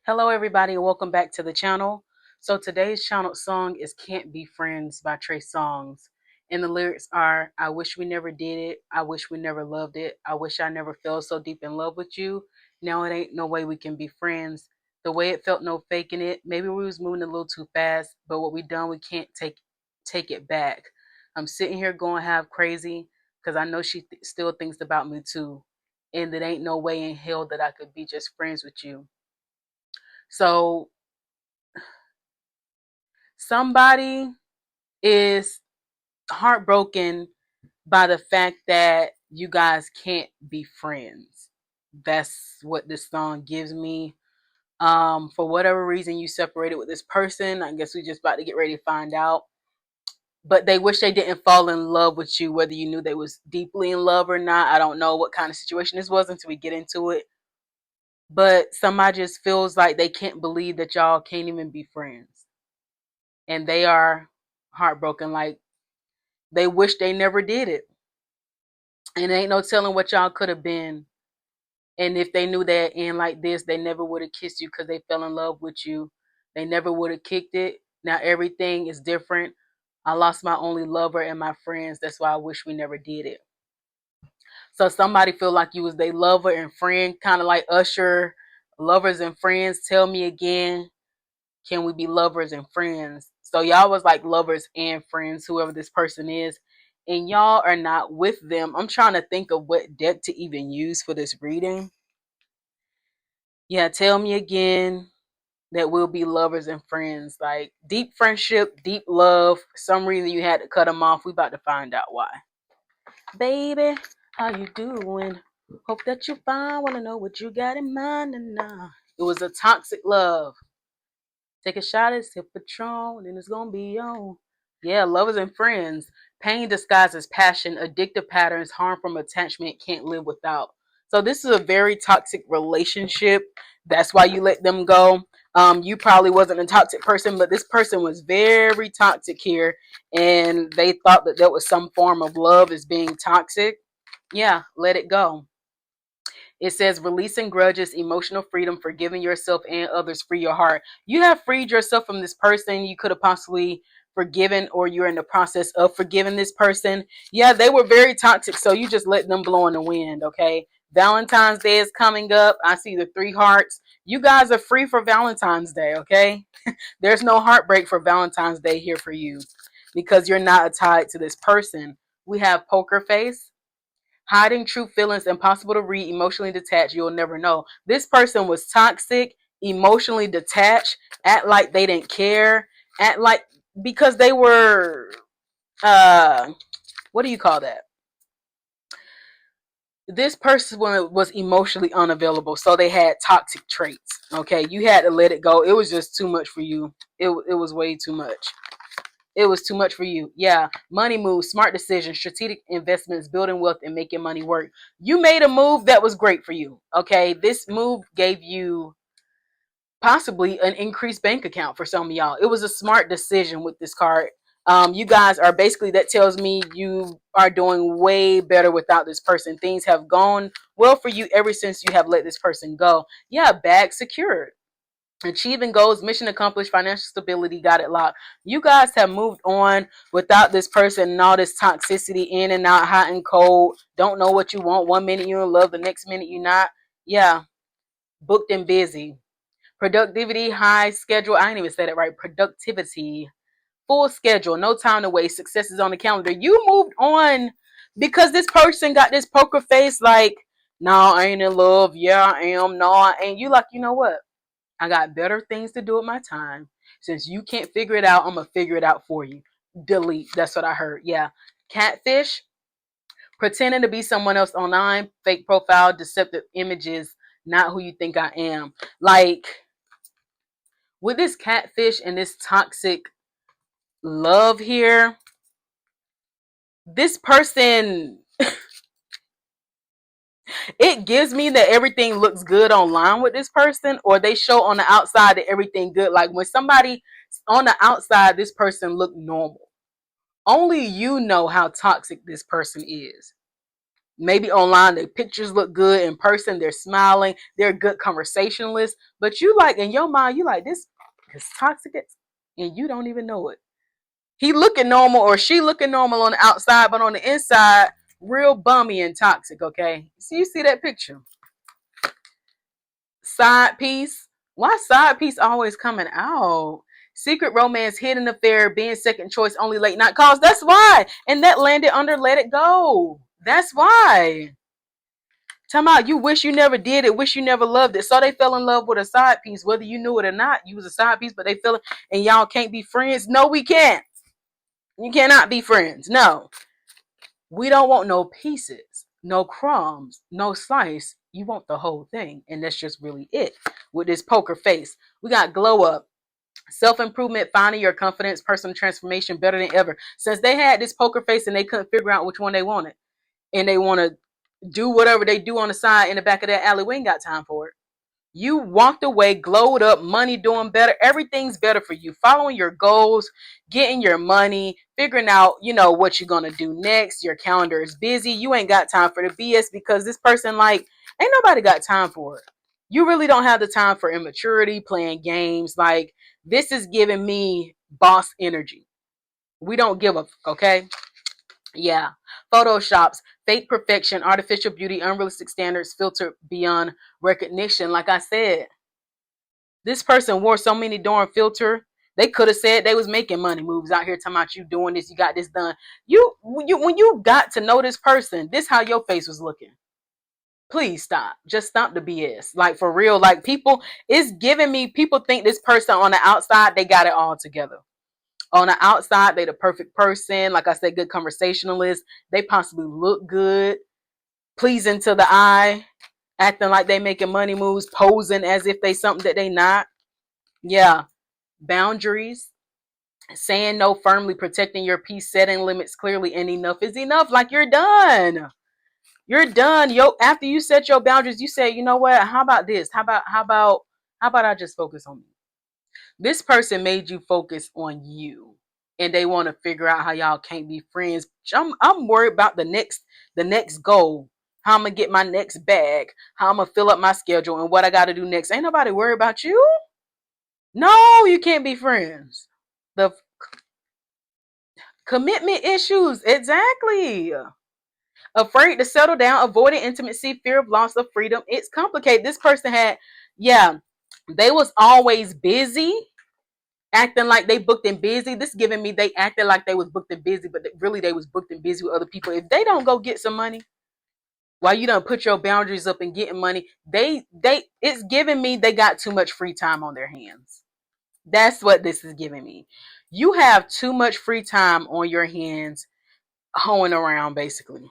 Hello, everybody, and welcome back to the channel. So today's channel song is "Can't Be Friends" by Trey Songz, and the lyrics are: "I wish we never did it. I wish we never loved it. I wish I never fell so deep in love with you. Now it ain't no way we can be friends. The way it felt, no faking it. Maybe we was moving a little too fast, but what we done, we can't take it back. I'm sitting here going half crazy because I know she still thinks about me too, and it ain't no way in hell that I could be just friends with you." So somebody is heartbroken by the fact that you guys can't be friends. That's what this song gives me. For whatever reason you separated with this person, I guess we just about to get ready to find out. But they wish they didn't fall in love with you, whether you knew they was deeply in love or not. I don't know what kind of situation this was until we get into it. But somebody just feels like they can't believe that y'all can't even be friends. And they are heartbroken. Like, they wish they never did it. And ain't no telling what y'all could have been. And if they knew that end like this, they never would have kissed you because they fell in love with you. They never would have kicked it. Now everything is different. I lost my only lover and my friends. That's why I wish we never did it. So somebody feel like you was their lover and friend, kind of like Usher, lovers and friends. Tell me again, can we be lovers and friends? So y'all was like lovers and friends, whoever this person is, and y'all are not with them. I'm trying to think of what deck to even use for this reading. Yeah, tell me again that we'll be lovers and friends. Like deep friendship, deep love. For some reason you had to cut them off. We about to find out why. Baby, how you doing? Hope that you fine. Wanna know what you got in mind and now. It was a toxic love. Take a shot at sip Patron, and it's gonna be on. Yeah, lovers and friends. Pain disguises passion, addictive patterns, harm from attachment, can't live without. So this is a very toxic relationship. That's why you let them go. You probably wasn't a toxic person, but this person was very toxic here, and they thought that there was some form of love as being toxic. Yeah, let it go. It says releasing grudges, emotional freedom, forgiving yourself and others, free your heart. You have freed yourself from this person you could have possibly forgiven, or you're in the process of forgiving this person. Yeah, they were very toxic, so you just let them blow in the wind, okay? Valentine's Day is coming up. I see the three hearts. You guys are free for Valentine's Day, okay? There's no heartbreak for Valentine's Day here for you because you're not tied to this person. We have poker face. Hiding true feelings, impossible to read, emotionally detached, you'll never know. This person was toxic, emotionally detached, act like they didn't care, act like, because they were, what do you call that? This person was emotionally unavailable, so they had toxic traits. Okay, you had to let it go. It was just too much for you. It was way too much. It was too much for you. Yeah. Money moves, smart decisions, strategic investments, building wealth, and making money work. You made a move that was great for you. Okay. This move gave you possibly an increased bank account for some of y'all. It was a smart decision with this card. You guys are basically, that tells me you are doing way better without this person. Things have gone well for you ever since you have let this person go. Yeah, bag secured. Achieving goals, mission accomplished, financial stability, got it locked. You guys have moved on without this person and all this toxicity, in and out, hot and cold. Don't know what you want. One minute you're in love, the next minute you're not. Yeah, booked and busy. Productivity, high schedule. I didn't even say that right. Productivity, full schedule, no time to waste. Success is on the calendar. You moved on because this person got this poker face like, no, I ain't in love. Yeah, I am. No, I ain't. You like, you know what? I got better things to do with my time. Since you can't figure it out, I'm going to figure it out for you. Delete. That's what I heard. Yeah. Catfish, pretending to be someone else online, fake profile, deceptive images, not who you think I am. Like, with this catfish and this toxic love here, this person, it gives me that everything looks good online with this person, or they show on the outside that everything good. Like when somebody on the outside, this person look normal. Only you know how toxic this person is. Maybe online the pictures look good, in person they're smiling, they're good conversationalists, but you like in your mind you like this is toxic and you don't even know it. He looking normal or she looking normal on the outside, but on the inside real bummy and toxic. Okay, so you see that picture, side piece. Why side piece always coming out? Secret romance, hidden affair, being second choice, only late night calls. That's why. And that landed under let it go. That's why. Tell me, you wish you never did it, wish you never loved it. So they fell in love with a side piece, whether you knew it or not. You was a side piece, but they fell in, and y'all can't be friends. No, we can't. You cannot be friends. No. We don't want no pieces, no crumbs, no slice. You want the whole thing. And that's just really it with this poker face. We got glow up, self-improvement, finding your confidence, personal transformation better than ever. Since they had this poker face and they couldn't figure out which one they wanted, and they want to do whatever they do on the side in the back of that alley, we ain't got time for it. You walked away, glowed up, money doing better. Everything's better for you. Following your goals, getting your money, figuring out, what you're going to do next. Your calendar is busy. You ain't got time for the BS because this person, like, ain't nobody got time for it. You really don't have the time for immaturity, playing games. Like, this is giving me boss energy. We don't give a, okay? Yeah. Photoshops, fake perfection, artificial beauty, unrealistic standards, filtered beyond recognition. Like I said, this person wore so many darn filter. They could have said they was making money moves out here talking about you doing this, you got this done. When you got to know this person, this how your face was looking. Please stop. Just stop the BS. Like for real. Like people, it's giving me, people think this person on the outside, they got it all together. On the outside, they the perfect person. Like I said, good conversationalist. They possibly look good, pleasing to the eye, acting like they making money moves, posing as if they something that they not. Yeah. Boundaries, saying no firmly, protecting your peace, setting limits clearly, and enough is enough. Like you're done. You're done. After you set your boundaries, you say, you know what? How about this? How about I just focus on me? This person made you focus on you. And they want to figure out how y'all can't be friends. I'm worried about the next goal. How I'm gonna get my next bag, how I'm gonna fill up my schedule, and what I gotta do next. Ain't nobody worried about you. No, you can't be friends. The commitment issues, exactly. Afraid to settle down, avoiding intimacy, fear of loss of freedom. It's complicated. This person had, yeah, they was always busy, acting like they booked and busy. This giving me they acted like they was booked and busy, but really they was booked and busy with other people. If they don't go get some money, while you don't put your boundaries up and getting money, they it's giving me they got too much free time on their hands. That's what this is giving me. You have too much free time on your hands hoeing around, basically.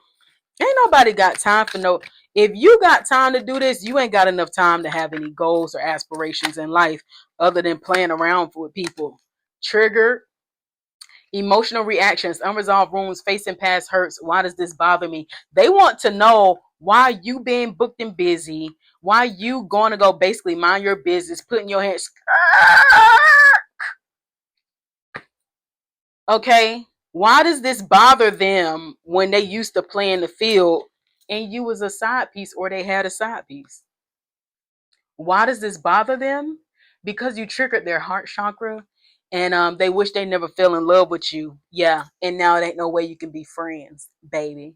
Ain't nobody got time for no. If you got time to do this, you ain't got enough time to have any goals or aspirations in life other than playing around with people. Triggered, emotional reactions, unresolved wounds, facing past hurts. Why does this bother me? They want to know why you being booked and busy, why you going to go basically mind your business, putting your hands. Okay, why does this bother them when they used to play in the field and you was a side piece or they had a side piece? Why does this bother them? Because you triggered their heart chakra and they wish they never fell in love with you. Yeah, and now it ain't no way you can be friends, baby.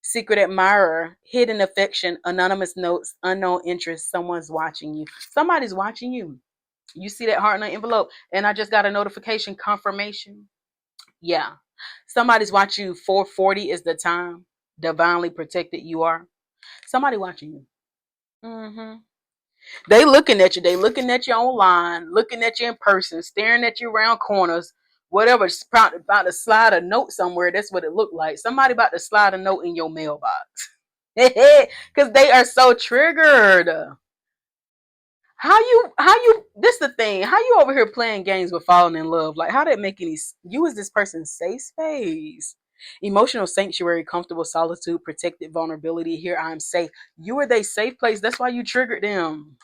Secret admirer, hidden affection, anonymous notes, unknown interest, someone's watching you. Somebody's watching you. You see that heart in the envelope, and I just got a notification confirmation. Yeah. Somebody's watching you. 440 is the time. Divinely protected you are. Somebody watching you. Mm-hmm. They looking at you. They looking at you online, looking at you in person, staring at you around corners, whatever. About to slide a note somewhere. That's what it looked like. Somebody about to slide a note in your mailbox. Because they are so triggered. How you this the thing, how you over here playing games with falling in love? Like how did it make any, you is this person's safe space, emotional sanctuary, comfortable solitude, protected vulnerability. Here I'm safe. You are they safe place. That's why you triggered them.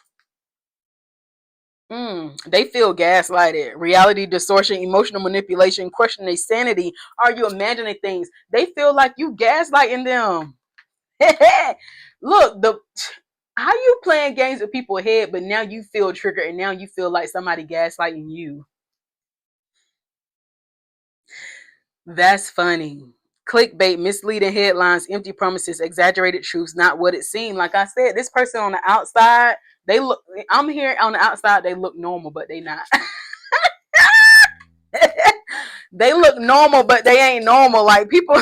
They feel gaslighted, reality distortion, emotional manipulation, question their sanity. Are you imagining things? They feel like you gaslighting them. Look, the how you playing games with people's head, but now you feel triggered and now you feel like somebody gaslighting you. That's funny. Clickbait, misleading headlines, empty promises, exaggerated truths, not what it seemed. Like I said, this person on the outside, they look, I'm here on the outside, they look normal, but they not. They look normal, but they ain't normal. Like people,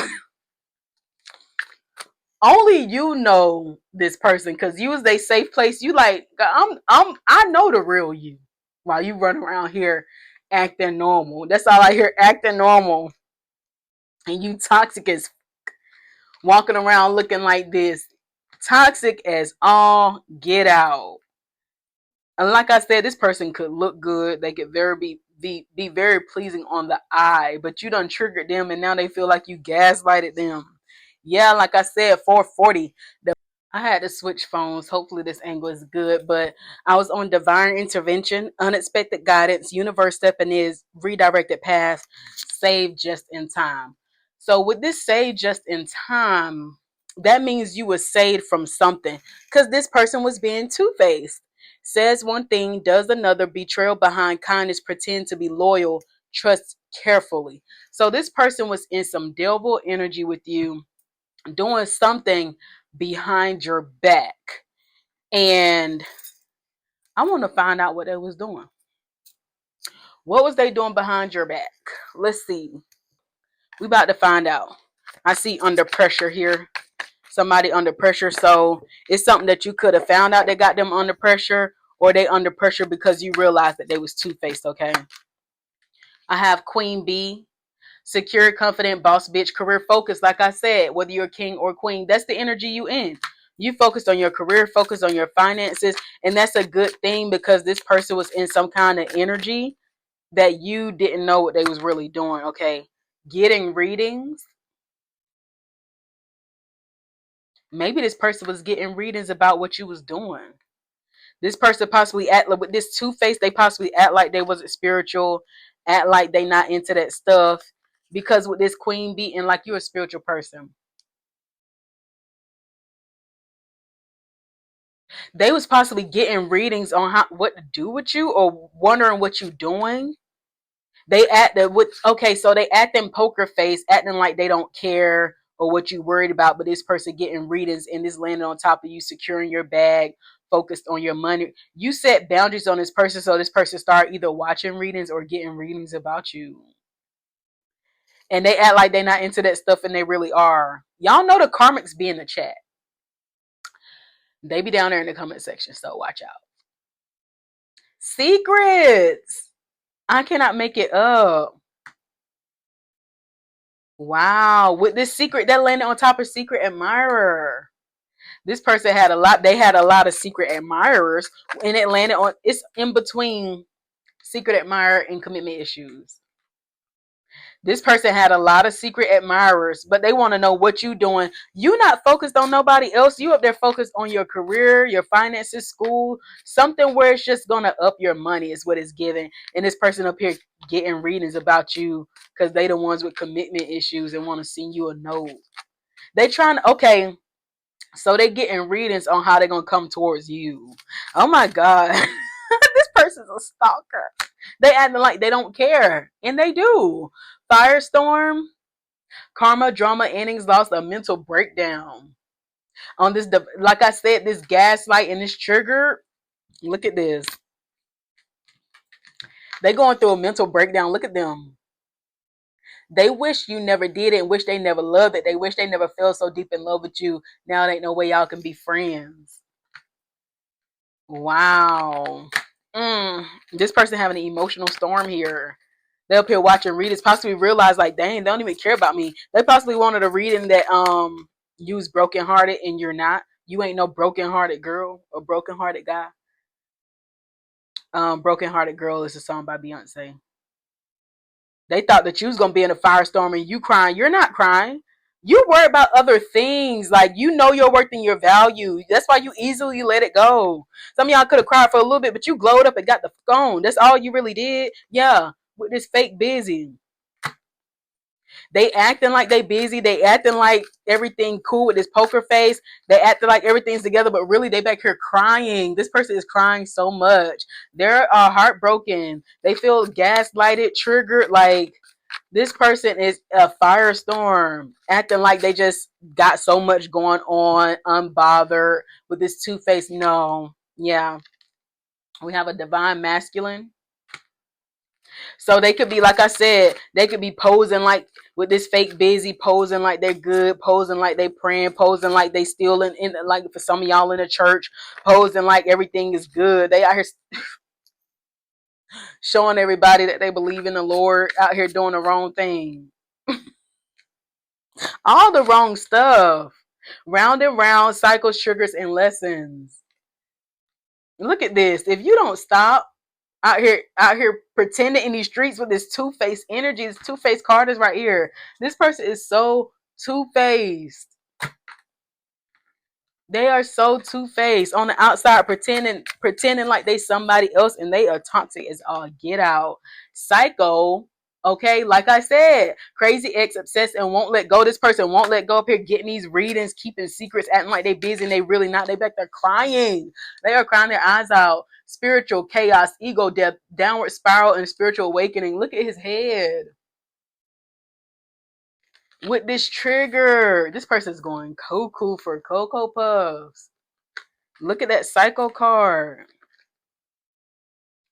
only you know this person because you is they safe place. You like, I know the real you while you run around here acting normal. That's all I hear, acting normal. And you toxic as walking around looking like this. Toxic as all get out. And like I said, this person could look good. They could be very pleasing on the eye, but you done triggered them and now they feel like you gaslighted them. Yeah, like I said, 440. I had to switch phones. Hopefully this angle is good, but I was on divine intervention, unexpected guidance, universe stepping in, redirected path, saved just in time. So with this saved just in time, that means you were saved from something because this person was being two-faced. Says one thing, does another, betrayal behind kindness, pretend to be loyal, trust carefully. So this person was in some devil energy with you, doing something behind your back. And I want to find out what they was doing. What was they doing behind your back? Let's see. We about to find out. I see under pressure here. Somebody under pressure. So it's something that you could have found out that got them under pressure, or they under pressure because you realized that they was two-faced, okay? I have Queen B. Secure, confident, boss bitch, career focus. Like I said, whether you're a king or queen, that's the energy you in. You focused on your career, focused on your finances, and that's a good thing because this person was in some kind of energy that you didn't know what they was really doing. Okay, getting readings. Maybe this person was getting readings about what you was doing. This person possibly act like with this two-face. They possibly act like they wasn't spiritual, act like they not into that stuff because with this queen beating like you're a spiritual person. They was possibly getting readings on how what to do with you or wondering what you doing. They acted with okay, so they acting poker face, acting like they don't care or what you worried about, but this person getting readings and this landing on top of you, securing your bag, focused on your money. You set boundaries on this person, so this person start either watching readings or getting readings about you. And they act like they're not into that stuff and they really are. Y'all know the karmics be in the chat. They be down there in the comment section, so watch out. Secrets. I cannot make it up. Wow. With this secret that landed on top of secret admirer. This person had a lot. They had a lot of secret admirers, and it landed on. It's in between secret admirer and commitment issues. This person had a lot of secret admirers, but they want to know what you doing. You not focused on nobody else. You up there focused on your career, your finances, school, something where it's just gonna up your money is what it's giving. And this person up here getting readings about you because they the ones with commitment issues and want to send you a note. They trying to okay, so they getting readings on how they're gonna come towards you. Oh my god, this person's a stalker. They acting like they don't care, and they do. Firestorm, karma, drama, innings, lost, a mental breakdown. On this, like I said, this gaslight and this trigger. Look at this. They going through a mental breakdown. Look at them. They wish you never did it and wish they never loved it. They wish they never fell so deep in love with you. Now there ain't no way y'all can be friends. Wow. This person having an emotional storm here. They up here watching readers possibly realize like, dang, they don't even care about me. They possibly wanted a reading that you was brokenhearted and you're not. You ain't no brokenhearted girl or brokenhearted guy. Brokenhearted Girl is a song by Beyonce. They thought that you was gonna be in a firestorm and you crying. You're not crying. You worry about other things. Like you know your worth and your value. That's why you easily let it go. Some of y'all could have cried for a little bit, but you glowed up and got the phone. That's all you really did. Yeah, with this fake busy. They acting like they busy. They acting like everything cool with this poker face. They acting like everything's together, but really they back here crying. This person is crying so much. They're heartbroken. They feel gaslighted, triggered. Like this person is a firestorm, acting like they just got so much going on, unbothered with this two-faced. No, yeah, we have a divine masculine. So they could be, like I said, they could be posing like with this fake busy, posing like they're good, posing like they praying, posing like they still in like for some of y'all in the church, posing like everything is good. They out here showing everybody that they believe in the Lord, out here doing the wrong thing. All the wrong stuff. Round and round, cycles, triggers, and lessons. Look at this. If you don't stop out here pretending in these streets with this two-faced energy, this two-faced card is right here. This person is so two-faced. They are so two-faced on the outside, pretending like they somebody else, and they are toxic as all get out. Psycho. Okay, like I said, crazy ex, obsessed, and won't let go. This person won't let go up here getting these readings, keeping secrets, acting like they busy and they really not. They back there crying. They are crying their eyes out. Spiritual chaos, ego death, downward spiral, and spiritual awakening. Look at his head. With this trigger, this person's going cuckoo for Cocoa Puffs. Look at that psycho card.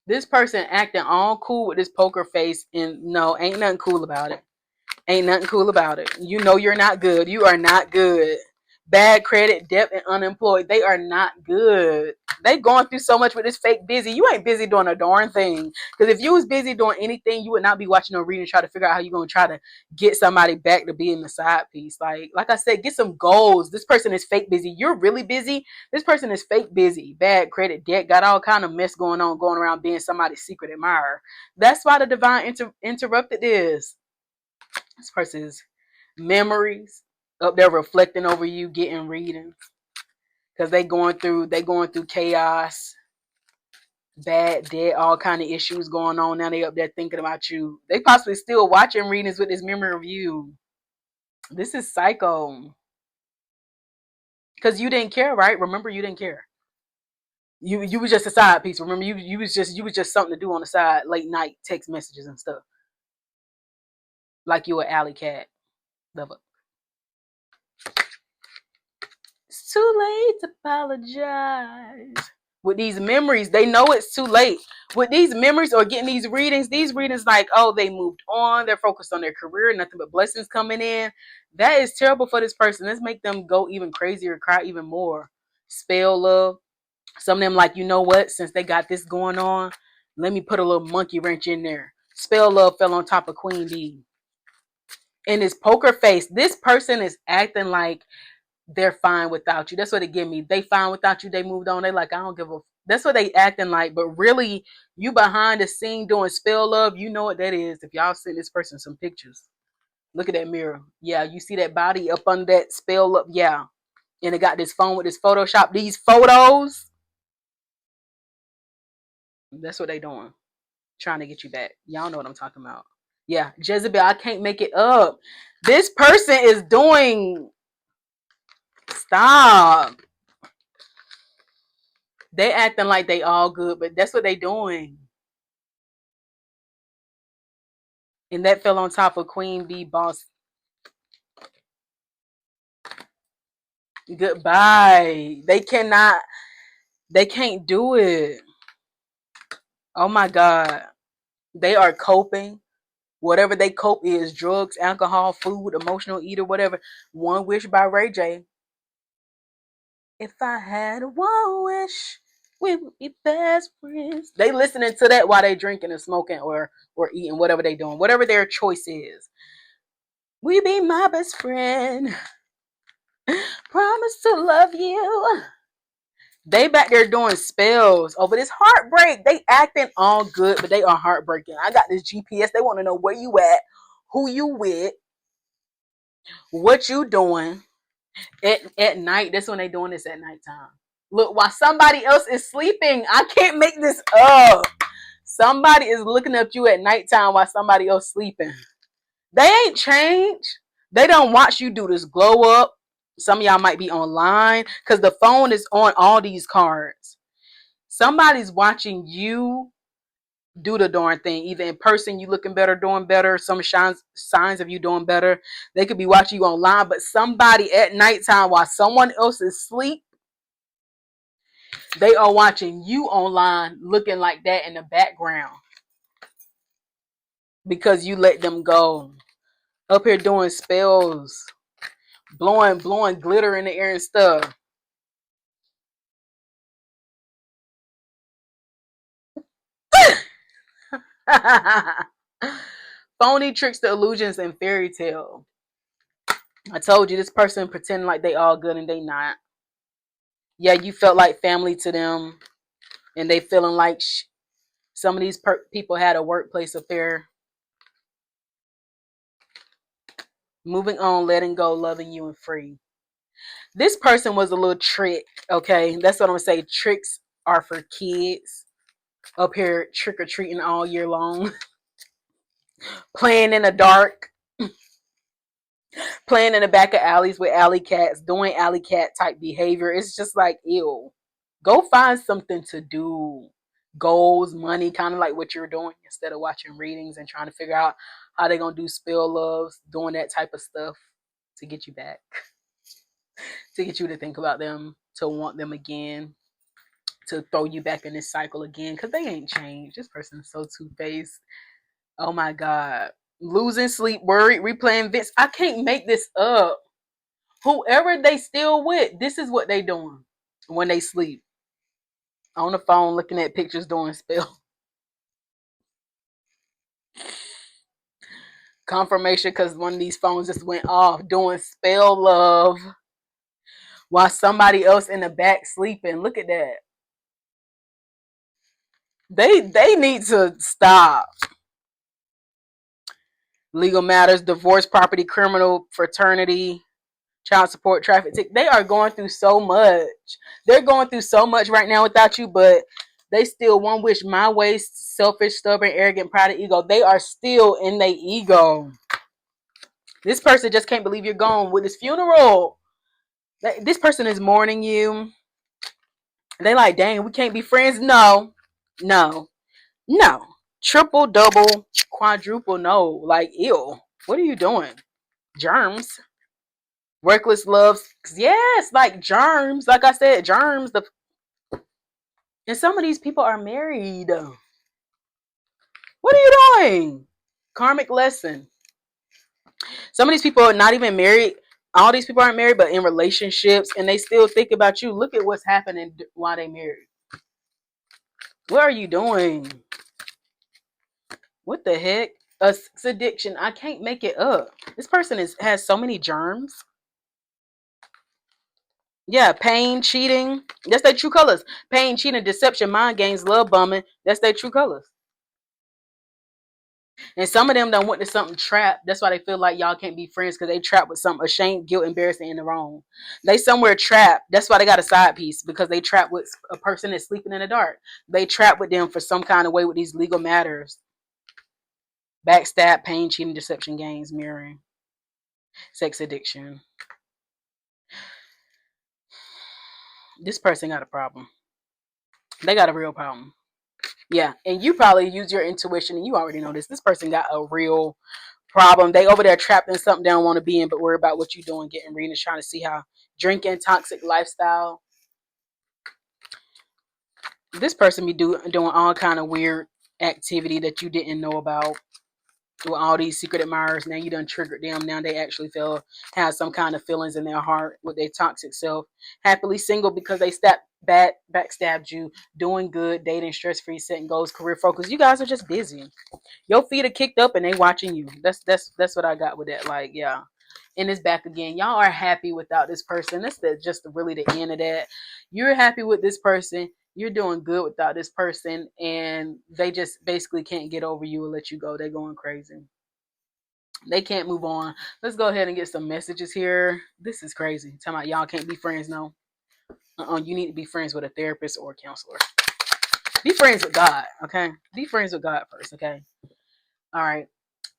This person acting all cool with this poker face, and no, ain't nothing cool about it. Ain't nothing cool about it. You know you're not good. You are not good. Bad credit, debt, and unemployed. They are not good. They going through so much with this fake busy. You ain't busy doing a darn thing. Because if you was busy doing anything, you would not be watching a reading, try to figure out how you're going to try to get somebody back to be in the side piece. Like I said, get some goals. This person is fake busy. You're really busy. This person is fake busy. Bad credit, debt, got all kind of mess going on, going around being somebody's secret admirer. That's why the divine interrupted this. This person's memories up there reflecting over you, getting readings. Because they going through chaos, bad debt, all kind of issues going on. Now they up there thinking about you. They possibly still watching readings with this memory of you. This is psycho. Because you didn't care, right? Remember, you didn't care. You was just a side piece. Remember, you was just something to do on the side, late night text messages and stuff. Like you an alley cat. Lover. It's too late to apologize. With these memories, they know it's too late. With these memories or getting these readings like, oh, they moved on, they're focused on their career, nothing but blessings coming in. That is terrible for this person. Let's make them go even crazier, cry even more. Spell love. Some of them like, you know what? Since they got this going on, let me put a little monkey wrench in there. Spell love fell on top of Queen B. In his poker face, this person is acting like they're fine without you. That's what they give me. They fine without you. They moved on. They like, I don't give a. That's what they acting like. But really, you behind the scene doing spell love. You know what that is. If y'all send this person some pictures, look at that mirror. Yeah, you see that body up under that spell love. Yeah, and it got this phone with this Photoshop. These photos. That's what they doing. Trying to get you back. Y'all know what I'm talking about. Yeah, Jezebel. I can't make it up. This person is doing. Stop. They acting like they all good, but that's what they doing. And that fell on top of Queen Bee Boss. Goodbye. They can't do it. Oh my God. They are coping. Whatever they cope is drugs, alcohol, food, emotional eater, whatever. One Wish by Ray J. If I had one wish, we would be best friends. They listening to that while they drinking and smoking or eating, whatever they doing, whatever their choice is. We be my best friend. Promise to love you. They back there doing spells over this heartbreak. They acting all good, but they are heartbreaking. I got this GPS. They want to know where you at, who you with, what you doing at night. That's when they doing this at nighttime. Look, while somebody else is sleeping. I can't make this up. Somebody is looking at you at nighttime while somebody else sleeping. They ain't changed. They don't watch you do this glow up. Some of y'all might be online because the phone is on all these cards. Somebody's watching you do the darn thing. Either in person, you looking better, doing better. Some signs of you doing better. They could be watching you online, but somebody at nighttime while someone else is asleep, they are watching you online looking like that in the background because you let them go. Up here doing spells, blowing glitter in the air and stuff. Phony tricks, the illusions, and fairy tale. I told you this person pretending like they all good and they not. Yeah, you felt like family to them, and they feeling like some of these people had a workplace affair. Moving on, letting go, loving you, and free. This person was a little trick. Okay, that's what I'm gonna say. Tricks are for kids. Up here trick or treating all year long, playing in the dark, playing in the back of alleys with alley cats, doing alley cat type behavior. It's just like, ew. Go find something to do. Goals, money, kind of like what you're doing instead of watching readings and trying to figure out how they're going to do spell loves, doing that type of stuff to get you back, to get you to think about them, to want them again, to throw you back in this cycle again because they ain't changed. This person is so two-faced. Oh my God. Losing sleep, worried, replaying Vince. I can't make this up. Whoever they still with, this is what they doing when they sleep. On the phone looking at pictures doing spell. Confirmation because one of these phones just went off doing spell love while somebody else in the back sleeping. Look at that. They need to stop. Legal matters, divorce, property, criminal, fraternity, child support, traffic tick. They are going through so much. They're going through so much right now without you, but they still one wish my way, selfish, stubborn, arrogant, proud of ego. They are still in their ego. This person just can't believe you're gone with this funeral. This person is mourning you. They like, dang, we can't be friends. No, no, no. Triple, double, quadruple, no. Like, ew. What are you doing? Germs. Reckless love. Yes, like germs. Like I said, germs. And some of these people are married. What are you doing? Karmic lesson. Some of these people are not even married. All these people aren't married, but in relationships, and they still think about you. Look at what's happening while they married. What are you doing? What the heck? A sex addiction. I can't make it up. This person has so many germs. Yeah, pain, cheating. That's their true colors. Pain, cheating, deception, mind games, love bombing. That's their true colors. And some of them don't want to something trapped. That's why they feel like y'all can't be friends because they trapped with something ashamed, guilt, embarrassing, in the wrong. They somewhere trapped. That's why they got a side piece because they trapped with a person that's sleeping in the dark. They trapped with them for some kind of way with these legal matters. Backstab, pain, cheating, deception, games, mirroring, sex addiction. This person got a problem. They got a real problem. Yeah, and you probably use your intuition, and you already know this. This person got a real problem. They over there trapped in something they don't want to be in, but worry about what you're doing, getting readings, trying to see how drinking, toxic lifestyle. This person be doing all kind of weird activity that you didn't know about with all these secret admirers. Now you done triggered them. Now they actually have some kind of feelings in their heart with their toxic self. Happily single because they backstabbed you, doing good, dating, stress free, setting goals, career focus. You guys are just busy. Your feet are kicked up and they watching you. That's what I got with that. Like, yeah. And it's back again. Y'all are happy without this person. That's just really the end of that. You're happy with this person. You're doing good without this person, and they just basically can't get over you or let you go. They're going crazy. They can't move on. Let's go ahead and get some messages here. This is crazy. Talking about y'all can't be friends. No. You need to be friends with a therapist or a counselor. Be friends with God, okay? Be friends with God first, okay? All right.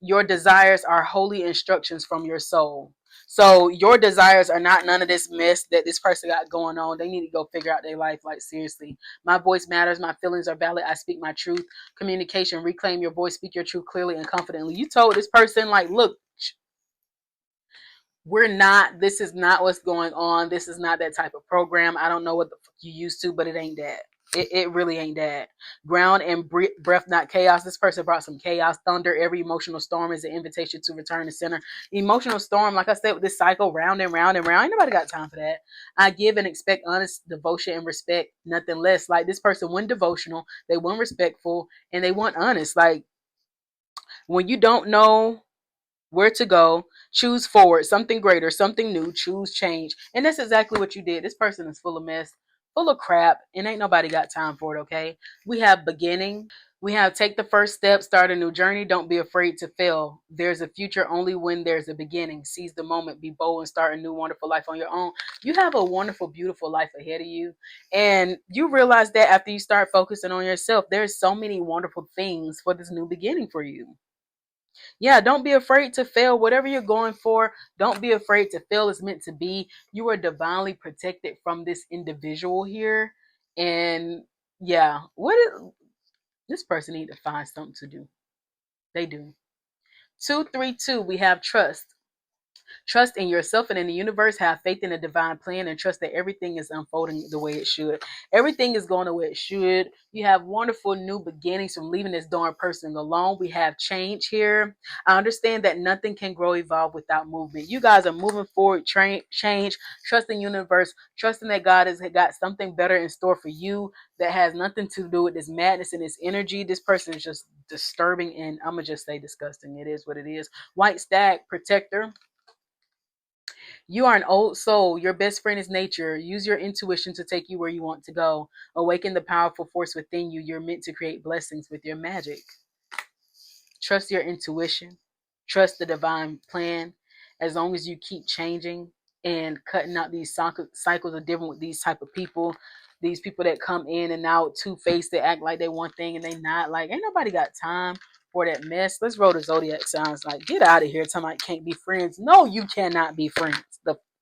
your desires are holy instructions from your soul. So your desires are not none of this mess that this person got going on. They need to go figure out their life. Like, seriously, my voice matters. My feelings are valid. I speak my truth. Communication, reclaim your voice, speak your truth clearly and confidently. You told this person, like, look, we're not, this is not what's going on. This is not that type of program. I don't know what the fuck you used to, but it ain't that. It really ain't that. Ground and breath, not chaos. This person brought some chaos, thunder. Every emotional storm is an invitation to return to center. Emotional storm, like I said, with this cycle, round and round and round. Ain't nobody got time for that. I give and expect honest devotion and respect, nothing less. Like, this person went devotional, they went respectful, and they went honest. Like, when you don't know where to go, choose forward, something greater, something new, choose change. And that's exactly what you did. This person is full of mess, full of crap, and ain't nobody got time for it, okay? We have beginning. We have take the first step, start a new journey. Don't be afraid to fail. There's a future only when there's a beginning. Seize the moment, be bold, and start a new wonderful life on your own. You have a wonderful, beautiful life ahead of you. And you realize that after you start focusing on yourself, there's so many wonderful things for this new beginning for you. Yeah, don't be afraid to fail. Whatever you're going for, don't be afraid to fail. Is meant to be. You are divinely protected from this individual here. And yeah, what is this person need to find something to do? They do. 232, we have trust. Trust in yourself and in the universe. Have faith in the divine plan and trust that everything is unfolding the way it should. Everything is going the way it should. You have wonderful new beginnings from leaving this darn person alone. We have change here. I understand that nothing can grow, evolve without movement. You guys are moving forward, change, trusting universe, trusting that God has got something better in store for you that has nothing to do with this madness and this energy. This person is just disturbing, and I'm going to just say disgusting. It is what it is. White stag, protector. You are an old soul. Your best friend is nature. Use your intuition to take you where you want to go. Awaken the powerful force within you. You're meant to create blessings with your magic. Trust your intuition. Trust the divine plan. As long as you keep changing and cutting out these cycles of different with these type of people, these people that come in and out two-faced, they act like they one thing and they not. Like, ain't nobody got time for that mess. Let's roll the zodiac signs. Like, get out of here. Tell me I can't be friends. No, you cannot be friends.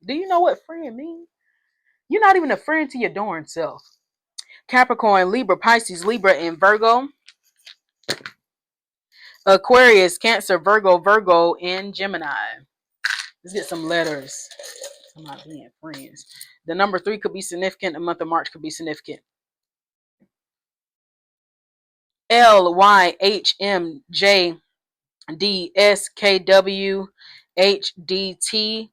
Do you know what friend means? You're not even a friend to your darn self. Capricorn, Libra, Pisces, Libra, and Virgo. Aquarius, Cancer, Virgo, and Gemini. Let's get some letters. I'm not being friends. The number 3 could be significant. The month of March could be significant. LYHMJDSKWHDT.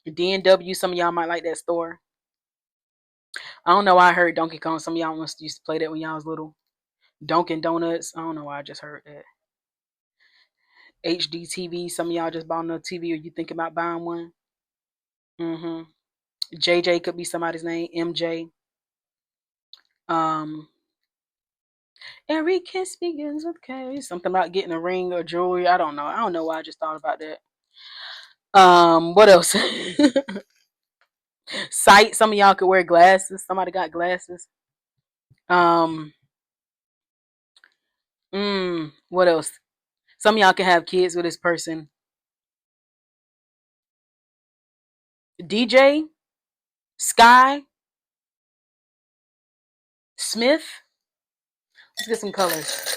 DNW. Some of y'all might like that store. I don't know why I heard Donkey Kong. Some of y'all must used to play that when y'all was little. Dunkin' Donuts. I don't know why I just heard that. HD TV. Some of y'all just bought another TV or you thinking about buying one. Mm-hmm. JJ could be somebody's name. MJ. Um, Every kiss begins with K. Something about getting a ring or jewelry. I don't know. I don't know why I just thought about that. What else? Sight. Some of y'all could wear glasses. Somebody got glasses. Um, what else? Some of y'all can have kids with this person. DJ, Sky, Smith. Let's get some colors.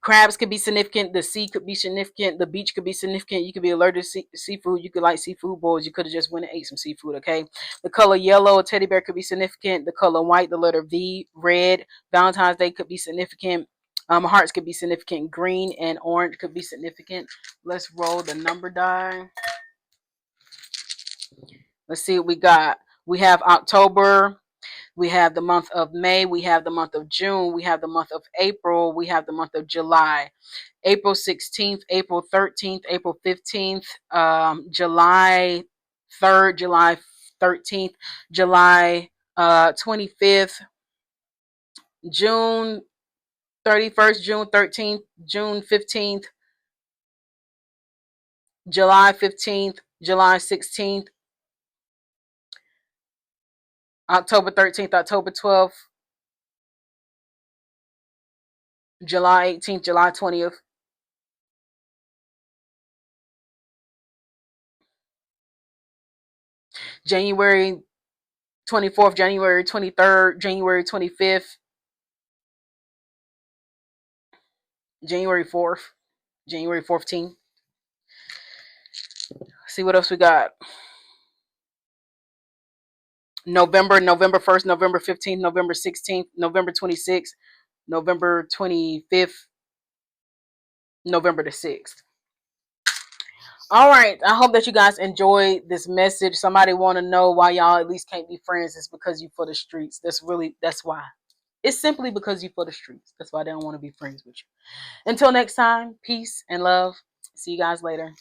Crabs could be significant. The sea could be significant. The beach could be significant. You could be allergic to seafood. You could like seafood bowls. You could have just went and ate some seafood, okay? The color yellow, teddy bear could be significant. The color white, the letter V, red. Valentine's Day could be significant. Hearts could be significant. Green and orange could be significant. Let's roll the number die. Let's see what we got. We have October. We have the month of May. We have the month of June. We have the month of April. We have the month of July. April 16th, April 13th, April 15th, July 3rd, July 13th, July 25th, June 31st, June 13th, June 15th, July 15th, July 16th, October 13th, October 12th, July 18th, July 20th. January 24th, January 23rd, January 25th, January 4th, January 14th. See what else we got. November 1st, November 15th, November 16th, November 26th, November 25th, November the 6th. All right. I hope that you guys enjoyed this message. Somebody want to know why y'all at least can't be friends. It's because you for the streets. That's why. It's simply because you for the streets. That's why they don't want to be friends with you. Until next time, peace and love. See you guys later.